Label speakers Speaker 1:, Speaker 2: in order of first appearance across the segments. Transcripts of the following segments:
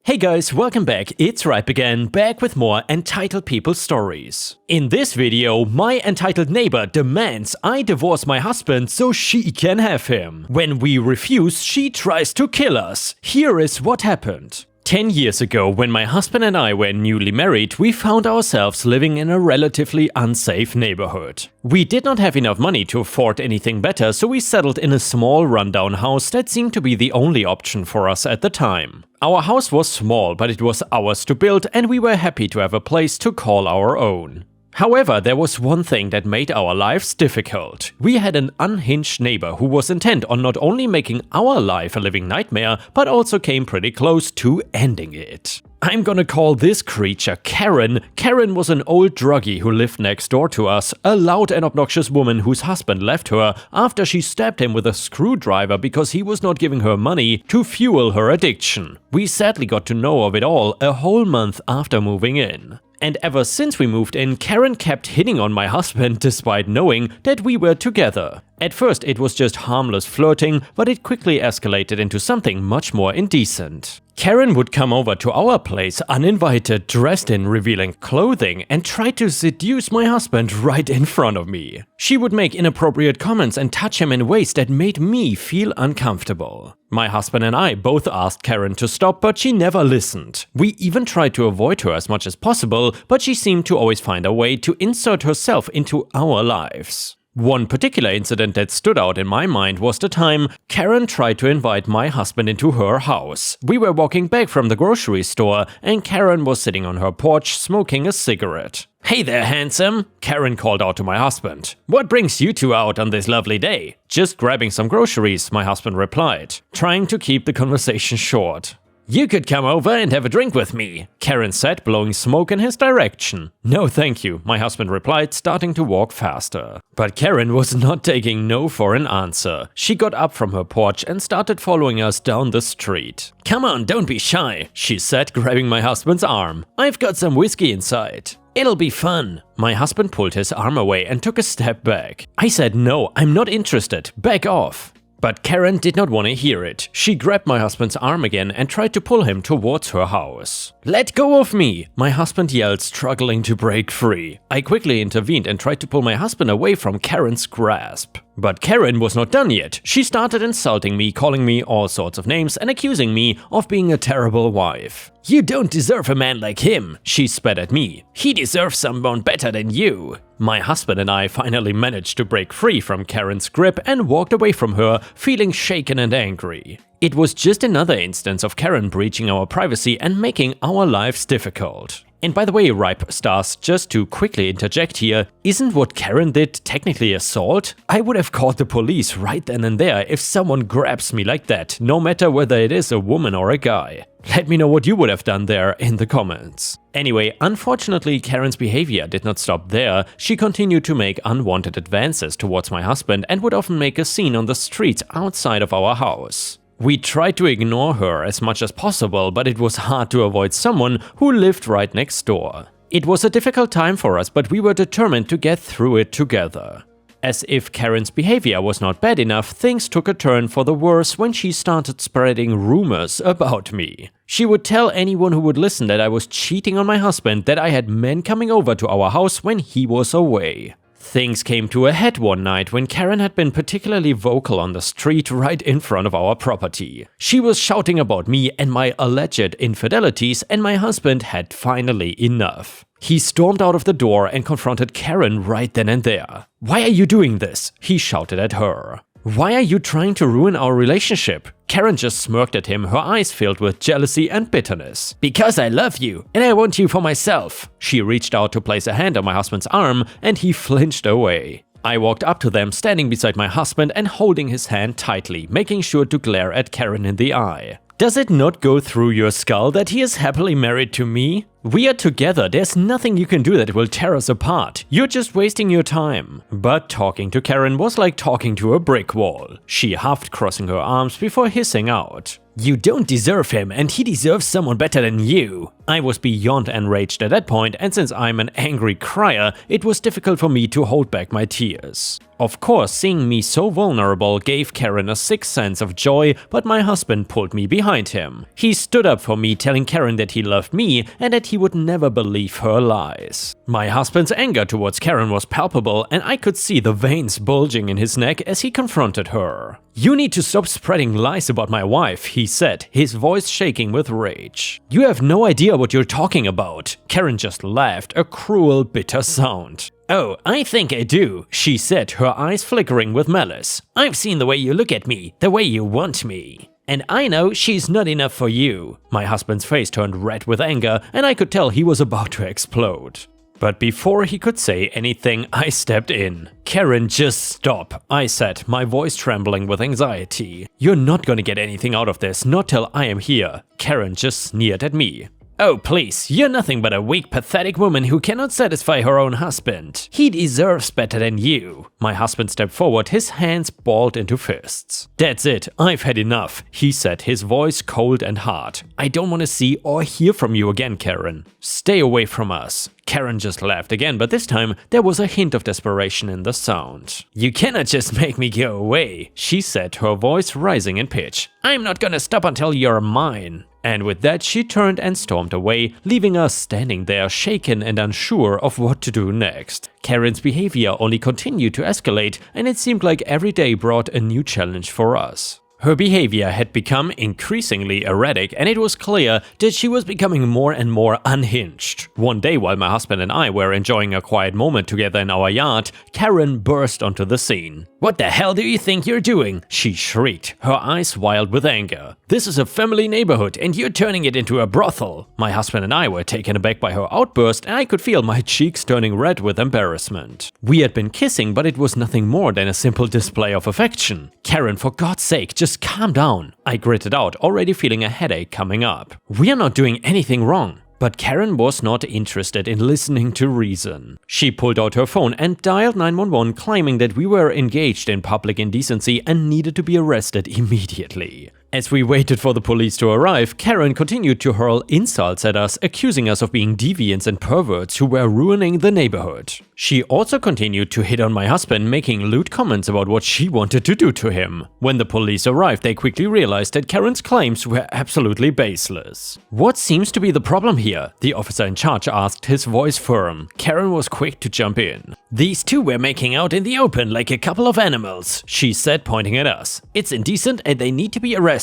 Speaker 1: Hey guys, welcome back, it's Ripe again, back with more entitled people stories. In this video, my entitled neighbor demands I divorce my husband so she can have him. When we refuse, she tries to kill us. Here is what happened. 10 years ago, when my husband and I were newly married, we found ourselves living in a relatively unsafe neighborhood. We did not have enough money to afford anything better, so we settled in a small rundown house that seemed to be the only option for us at the time. Our house was small, but it was ours to build, and we were happy to have a place to call our own. However, there was one thing that made our lives difficult. We had an unhinged neighbor who was intent on not only making our life a living nightmare, but also came pretty close to ending it. I'm gonna call this creature Karen. Karen was an old druggie who lived next door to us, a loud and obnoxious woman whose husband left her after she stabbed him with a screwdriver because he was not giving her money to fuel her addiction. We sadly got to know of it all a whole month after moving in. And ever since we moved in, Karen kept hitting on my husband despite knowing that we were together. At first it was just harmless flirting, but it quickly escalated into something much more indecent. Karen would come over to our place uninvited, dressed in revealing clothing, and try to seduce my husband right in front of me. She would make inappropriate comments and touch him in ways that made me feel uncomfortable. My husband and I both asked Karen to stop, but she never listened. We even tried to avoid her as much as possible, but she seemed to always find a way to insert herself into our lives. One particular incident that stood out in my mind was the time Karen tried to invite my husband into her house. We were walking back from the grocery store and Karen was sitting on her porch smoking a cigarette. "Hey there, handsome," Karen called out to my husband. "What brings you two out on this lovely day?" "Just grabbing some groceries," my husband replied, trying to keep the conversation short. "You could come over and have a drink with me," Karen said, blowing smoke in his direction. "No thank you," my husband replied, starting to walk faster. But Karen was not taking no for an answer. She got up from her porch and started following us down the street. "Come on, don't be shy," she said, grabbing my husband's arm. "I've got some whiskey inside. It'll be fun." My husband pulled his arm away and took a step back. I said, "No, I'm not interested. Back off." But Karen did not want to hear it. She grabbed my husband's arm again and tried to pull him towards her house. "Let go of me!" my husband yelled, struggling to break free. I quickly intervened and tried to pull my husband away from Karen's grasp. But Karen was not done yet. She started insulting me, calling me all sorts of names and accusing me of being a terrible wife. "You don't deserve a man like him," she spat at me. "He deserves someone better than you." My husband and I finally managed to break free from Karen's grip and walked away from her, feeling shaken and angry. It was just another instance of Karen breaching our privacy and making our lives difficult. And by the way, Ripe Stars, just to quickly interject here, isn't what Karen did technically assault? I would have called the police right then and there if someone grabs me like that, no matter whether it is a woman or a guy. Let me know what you would have done there in the comments. Anyway, unfortunately, Karen's behavior did not stop there. She continued to make unwanted advances towards my husband and would often make a scene on the streets outside of our house. We tried to ignore her as much as possible, but it was hard to avoid someone who lived right next door. It was a difficult time for us, but we were determined to get through it together. As if Karen's behavior was not bad enough, things took a turn for the worse when she started spreading rumors about me. She would tell anyone who would listen that I was cheating on my husband, that I had men coming over to our house when he was away. Things came to a head one night when Karen had been particularly vocal on the street right in front of our property. She was shouting about me and my alleged infidelities, and my husband had finally enough. He stormed out of the door and confronted Karen right then and there. "Why are you doing this?" he shouted at her. "Why are you trying to ruin our relationship?" Karen just smirked at him, her eyes filled with jealousy and bitterness. "Because I love you, and I want you for myself." She reached out to place a hand on my husband's arm, and he flinched away. I walked up to them, standing beside my husband and holding his hand tightly, making sure to glare at Karen in the eye. "Does it not go through your skull that he is happily married to me? We are together, there's nothing you can do that will tear us apart. You're just wasting your time." But talking to Karen was like talking to a brick wall. She huffed, crossing her arms before hissing out, "You don't deserve him, and he deserves someone better than you." I was beyond enraged at that point, and since I'm an angry crier, it was difficult for me to hold back my tears. Of course, seeing me so vulnerable gave Karen a sick sense of joy, but my husband pulled me behind him. He stood up for me, telling Karen that he loved me and that he would never believe her lies. My husband's anger towards Karen was palpable, and I could see the veins bulging in his neck as he confronted her. "You need to stop spreading lies about my wife," he said, his voice shaking with rage. "You have no idea what you're talking about." Karen just laughed, a cruel, bitter sound. "Oh, I think I do," she said, her eyes flickering with malice. "I've seen the way you look at me, the way you want me. And I know she's not enough for you." My husband's face turned red with anger, and I could tell he was about to explode. But before he could say anything, I stepped in. "Karen, just stop," I said, my voice trembling with anxiety. "You're not gonna get anything out of this, not till I am here." Karen just sneered at me. "Oh please, you're nothing but a weak, pathetic woman who cannot satisfy her own husband. He deserves better than you." My husband stepped forward, his hands balled into fists. "That's it, I've had enough," he said, his voice cold and hard. "I don't want to see or hear from you again, Karen. Stay away from us." Karen just laughed again, but this time there was a hint of desperation in the sound. "You cannot just make me go away," she said, her voice rising in pitch. "I'm not gonna stop until you're mine." And with that, she turned and stormed away, leaving us standing there shaken and unsure of what to do next. Karen's behavior only continued to escalate, and it seemed like every day brought a new challenge for us. Her behavior had become increasingly erratic, and it was clear that she was becoming more and more unhinged. One day, while my husband and I were enjoying a quiet moment together in our yard, Karen burst onto the scene. "What the hell do you think you're doing?" she shrieked, her eyes wild with anger. "This is a family neighborhood, and you're turning it into a brothel." My husband and I were taken aback by her outburst, and I could feel my cheeks turning red with embarrassment. We had been kissing, but it was nothing more than a simple display of affection. "Karen, for God's sake, just calm down," I gritted out, already feeling a headache coming up. "We are not doing anything wrong." But Karen was not interested in listening to reason. She pulled out her phone and dialed 911, claiming that we were engaged in public indecency and needed to be arrested immediately. As we waited for the police to arrive, Karen continued to hurl insults at us, accusing us of being deviants and perverts who were ruining the neighborhood. She also continued to hit on my husband, making lewd comments about what she wanted to do to him. When the police arrived, they quickly realized that Karen's claims were absolutely baseless. "What seems to be the problem here?" the officer in charge asked, his voice firm. Karen was quick to jump in. "These two were making out in the open like a couple of animals," she said, pointing at us. "It's indecent and they need to be arrested."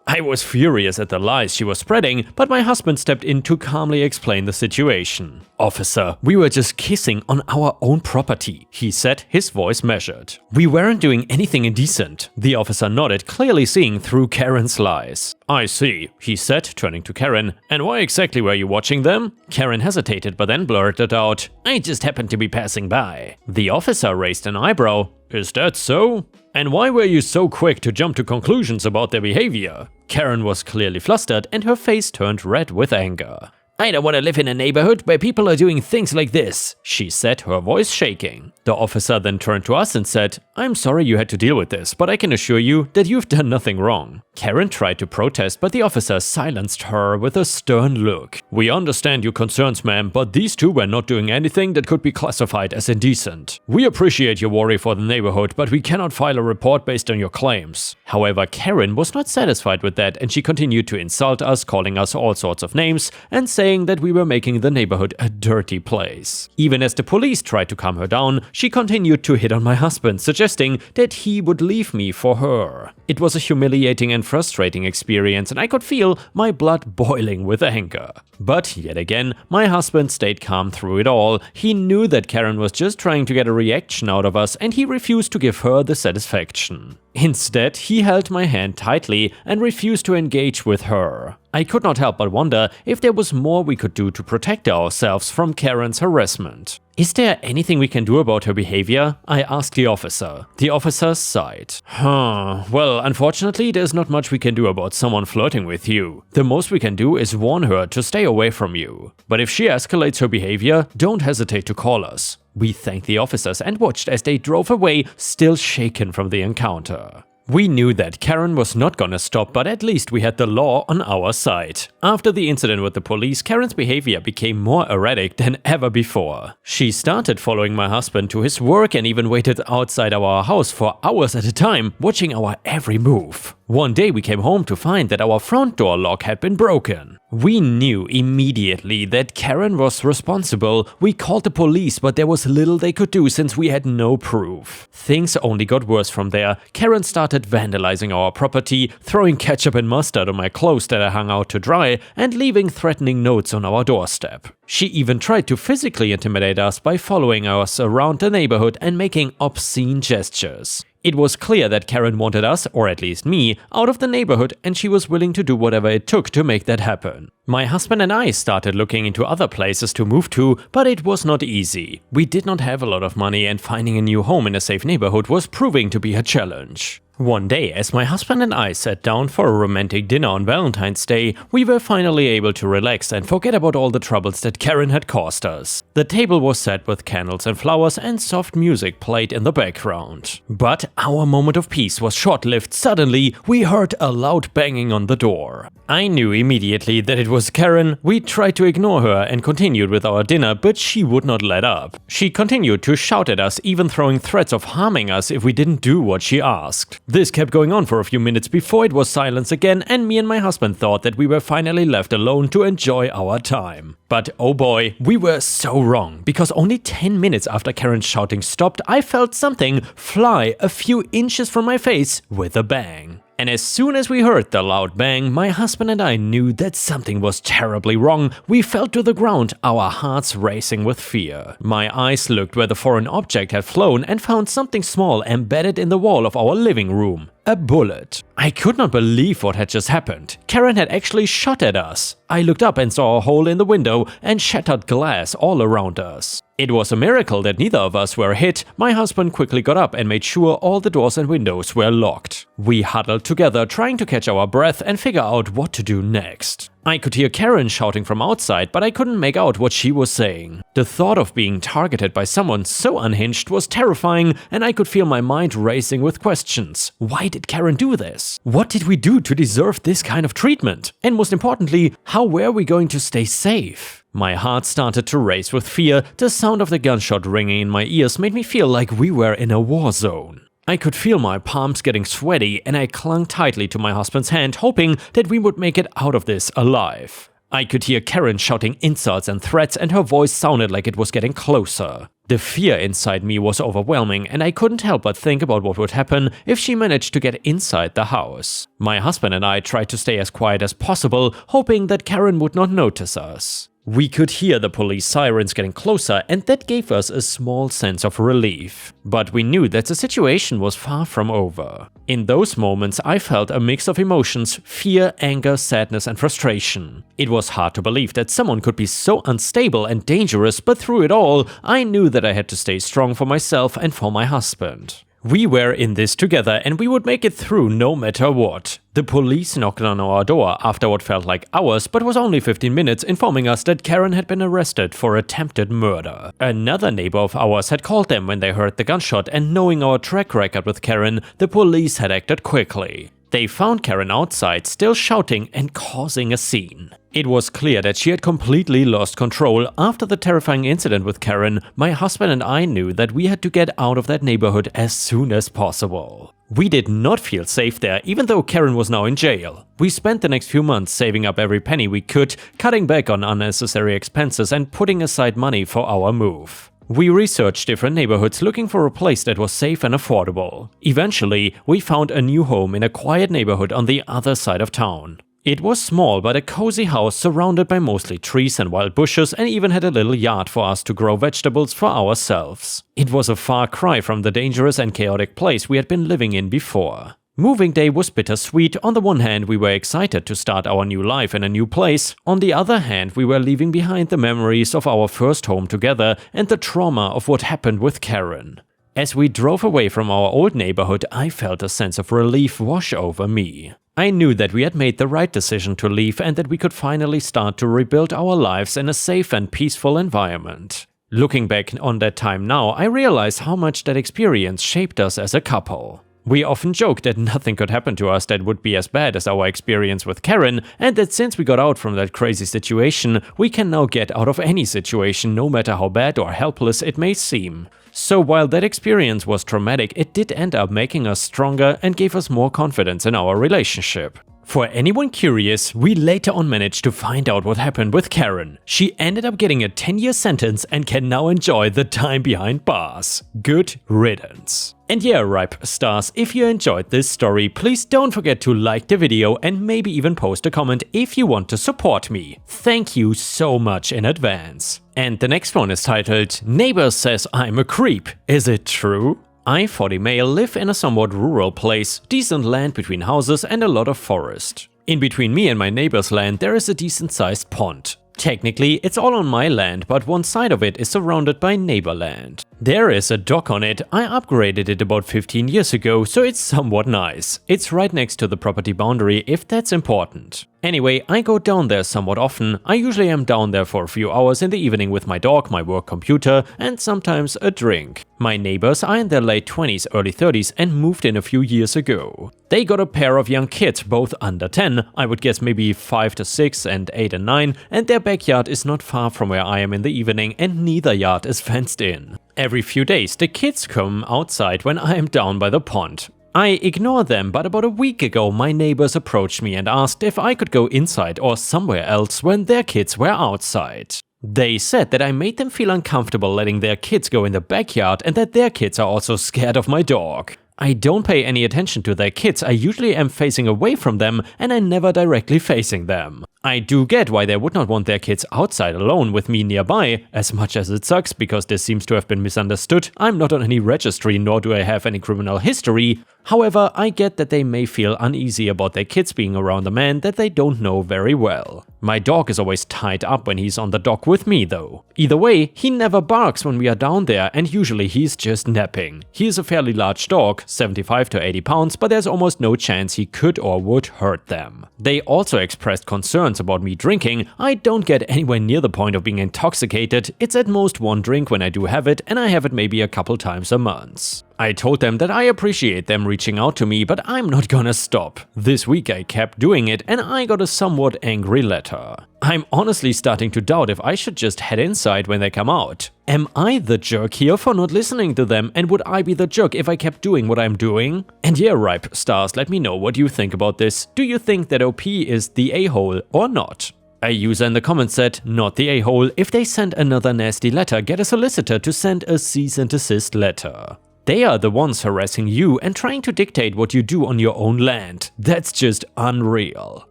Speaker 1: I was furious at the lies she was spreading, but my husband stepped in to calmly explain the situation. "Officer, we were just kissing on our own property," he said, his voice measured. "We weren't doing anything indecent." The officer nodded, clearly seeing through Karen's lies. "I see," he said, turning to Karen. "And why exactly were you watching them?" Karen hesitated, but then blurted out, "I just happened to be passing by." The officer raised an eyebrow. "Is that so? And why were you so quick to jump to conclusions about their behavior?" Karen was clearly flustered, and her face turned red with anger. "I don't want to live in a neighborhood where people are doing things like this," she said, her voice shaking. The officer then turned to us and said, "I'm sorry you had to deal with this, but I can assure you that you've done nothing wrong." Karen tried to protest, but the officer silenced her with a stern look. "We understand your concerns, ma'am, but these two were not doing anything that could be classified as indecent. We appreciate your worry for the neighborhood, but we cannot file a report based on your claims." However, Karen was not satisfied with that, and she continued to insult us, calling us all sorts of names and saying that we were making the neighborhood a dirty place. Even as the police tried to calm her down, she continued to hit on my husband, suggesting that he would leave me for her. It was a humiliating and frustrating experience, and I could feel my blood boiling with anger. But yet again, my husband stayed calm through it all. He knew that Karen was just trying to get a reaction out of us, and he refused to give her the satisfaction. Instead, he held my hand tightly and refused to engage with her. I could not help but wonder if there was more we could do to protect ourselves from Karen's harassment. "Is there anything we can do about her behavior?" I asked the officer. The officer sighed. Well, unfortunately, there's not much we can do about someone flirting with you. The most we can do is warn her to stay away from you. But if she escalates her behavior, don't hesitate to call us." We thanked the officers and watched as they drove away, still shaken from the encounter. We knew that Karen was not gonna stop, but at least we had the law on our side. After the incident with the police, Karen's behavior became more erratic than ever before. She started following my husband to his work and even waited outside our house for hours at a time, watching our every move. One day we came home to find that our front door lock had been broken. We knew immediately that Karen was responsible. We called the police, but there was little they could do since we had no proof. Things only got worse from there. Karen started vandalizing our property, throwing ketchup and mustard on my clothes that I hung out to dry, and leaving threatening notes on our doorstep. She even tried to physically intimidate us by following us around the neighborhood and making obscene gestures. It was clear that Karen wanted us, or at least me, out of the neighborhood, and she was willing to do whatever it took to make that happen. My husband and I started looking into other places to move to, but it was not easy. We did not have a lot of money, and finding a new home in a safe neighborhood was proving to be a challenge. One day, as my husband and I sat down for a romantic dinner on Valentine's Day, we were finally able to relax and forget about all the troubles that Karen had caused us. The table was set with candles and flowers, and soft music played in the background. But our moment of peace was short-lived. Suddenly, we heard a loud banging on the door. I knew immediately that it was Karen. We tried to ignore her and continued with our dinner, but she would not let up. She continued to shout at us, even throwing threats of harming us if we didn't do what she asked. This kept going on for a few minutes before it was silence again, and me and my husband thought that we were finally left alone to enjoy our time. But oh boy, we were so wrong, because only 10 minutes after Karen's shouting stopped, I felt something fly a few inches from my face with a bang. And as soon as we heard the loud bang, my husband and I knew that something was terribly wrong. We fell to the ground, our hearts racing with fear. My eyes looked where the foreign object had flown and found something small embedded in the wall of our living room. A bullet. I could not believe what had just happened. Karen had actually shot at us. I looked up and saw a hole in the window and shattered glass all around us. It was a miracle that neither of us were hit. My husband quickly got up and made sure all the doors and windows were locked. We huddled together, trying to catch our breath and figure out what to do next. I could hear Karen shouting from outside, but I couldn't make out what she was saying. The thought of being targeted by someone so unhinged was terrifying, and I could feel my mind racing with questions. Why did Karen do this? What did we do to deserve this kind of treatment? And most importantly, how were we going to stay safe? My heart started to race with fear. The sound of the gunshot ringing in my ears made me feel like we were in a war zone. I could feel my palms getting sweaty, and I clung tightly to my husband's hand, hoping that we would make it out of this alive. I could hear Karen shouting insults and threats, and her voice sounded like it was getting closer. The fear inside me was overwhelming, and I couldn't help but think about what would happen if she managed to get inside the house. My husband and I tried to stay as quiet as possible, hoping that Karen would not notice us. We could hear the police sirens getting closer, and that gave us a small sense of relief. But we knew that the situation was far from over. In those moments, I felt a mix of emotions: fear, anger, sadness, and frustration. It was hard to believe that someone could be so unstable and dangerous, but through it all, I knew that I had to stay strong for myself and for my husband. We were in this together, and we would make it through no matter what. The police knocked on our door after what felt like hours, but was only 15 minutes, informing us that Karen had been arrested for attempted murder. Another neighbor of ours had called them when they heard the gunshot, and knowing our track record with Karen, the police had acted quickly. They found Karen outside, still shouting and causing a scene. It was clear that she had completely lost control. After the terrifying incident with Karen, my husband and I knew that we had to get out of that neighborhood as soon as possible. We did not feel safe there, even though Karen was now in jail. We spent the next few months saving up every penny we could, cutting back on unnecessary expenses and putting aside money for our move. We researched different neighborhoods looking for a place that was safe and affordable. Eventually, we found a new home in a quiet neighborhood on the other side of town. It was small but a cozy house surrounded by mostly trees and wild bushes, and even had a little yard for us to grow vegetables for ourselves. It was a far cry from the dangerous and chaotic place we had been living in before. Moving day was bittersweet. On the one hand, we were excited to start our new life in a new place. On the other hand, we were leaving behind the memories of our first home together and the trauma of what happened with Karen. As we drove away from our old neighborhood, I felt a sense of relief wash over me. I knew that we had made the right decision to leave and that we could finally start to rebuild our lives in a safe and peaceful environment. Looking back on that time now, I realize how much that experience shaped us as a couple. We often joke that nothing could happen to us that would be as bad as our experience with Karen, and that since we got out from that crazy situation, we can now get out of any situation, no matter how bad or helpless it may seem. So while that experience was traumatic, it did end up making us stronger and gave us more confidence in our relationship. For anyone curious, we later on managed to find out what happened with Karen. She ended up getting a 10-year sentence and can now enjoy the time behind bars. Good riddance. And yeah, Ripe Stars, if you enjoyed this story, please don't forget to like the video and maybe even post a comment if you want to support me. Thank you so much in advance. And the next one is titled, Neighbor Says I'm a Creep. Is it true? I, 40 male, live in a somewhat rural place, decent land between houses and a lot of forest. In between me and my neighbor's land there is a decent sized pond. Technically, it's all on my land, but one side of it is surrounded by neighbor land. There is a dock on it. I upgraded it about 15 years ago, so it's somewhat nice. It's right next to the property boundary, if that's important. Anyway, I go down there somewhat often. I usually am down there for a few hours in the evening with my dog, my work computer, and sometimes a drink. My neighbors are in their late 20s, early 30s and moved in a few years ago. They got a pair of young kids, both under 10, I would guess maybe 5 to 6 and 8 and 9, and their backyard is not far from where I am in the evening and neither yard is fenced in. Every few days the kids come outside when I am down by the pond. I ignore them, but about a week ago my neighbors approached me and asked if I could go inside or somewhere else when their kids were outside. They said that I made them feel uncomfortable letting their kids go in the backyard and that their kids are also scared of my dog. I don't pay any attention to their kids, I usually am facing away from them and I'm never directly facing them. I do get why they would not want their kids outside alone with me nearby, as much as it sucks because this seems to have been misunderstood. I'm not on any registry nor do I have any criminal history. However, I get that they may feel uneasy about their kids being around a man that they don't know very well. My dog is always tied up when he's on the dock with me though. Either way, he never barks when we are down there and usually he's just napping. He is a fairly large dog, 75 to 80 pounds, but there's almost no chance he could or would hurt them. They also expressed concerns about me drinking. I don't get anywhere near the point of being intoxicated. It's at most one drink when I do have it and I have it maybe a couple times a month. I told them that I appreciate them reaching out to me, but I'm not gonna stop. This week I kept doing it and I got a somewhat angry letter. I'm honestly starting to doubt if I should just head inside when they come out. Am I the jerk here for not listening to them, and would I be the jerk if I kept doing what I'm doing? And yeah, Ripe Stars, let me know what you think about this. Do you think that OP is the a-hole or not? A user in the comments said, not the a-hole. If they send another nasty letter, get a solicitor to send a cease and desist letter. They are the ones harassing you and trying to dictate what you do on your own land. That's just unreal.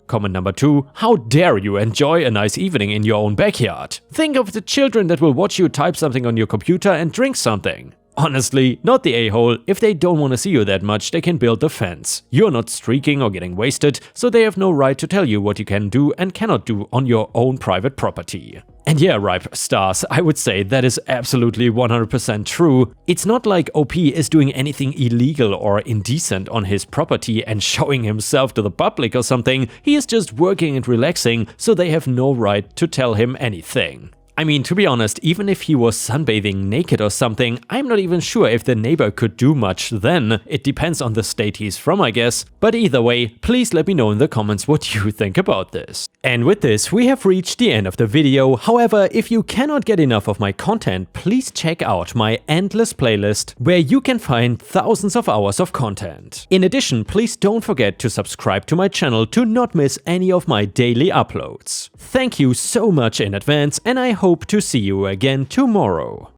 Speaker 1: Comment number 2, how dare you enjoy a nice evening in your own backyard? Think of the children that will watch you type something on your computer and drink something. Honestly, not the a-hole. If they don't want to see you that much, they can build the fence. You're not streaking or getting wasted, so they have no right to tell you what you can do and cannot do on your own private property. And yeah, Ripe Stars, I would say that is absolutely 100% true. It's not like OP is doing anything illegal or indecent on his property and showing himself to the public or something. He is just working and relaxing, so they have no right to tell him anything. I mean, to be honest, even if he was sunbathing naked or something, I'm not even sure if the neighbor could do much then. It depends on the state he's from, I guess. But either way, please let me know in the comments what you think about this. And with this, we have reached the end of the video. However, if you cannot get enough of my content, please check out my endless playlist, where you can find thousands of hours of content. In addition, please don't forget to subscribe to my channel to not miss any of my daily uploads. Thank you so much in advance, and I hope to see you again tomorrow.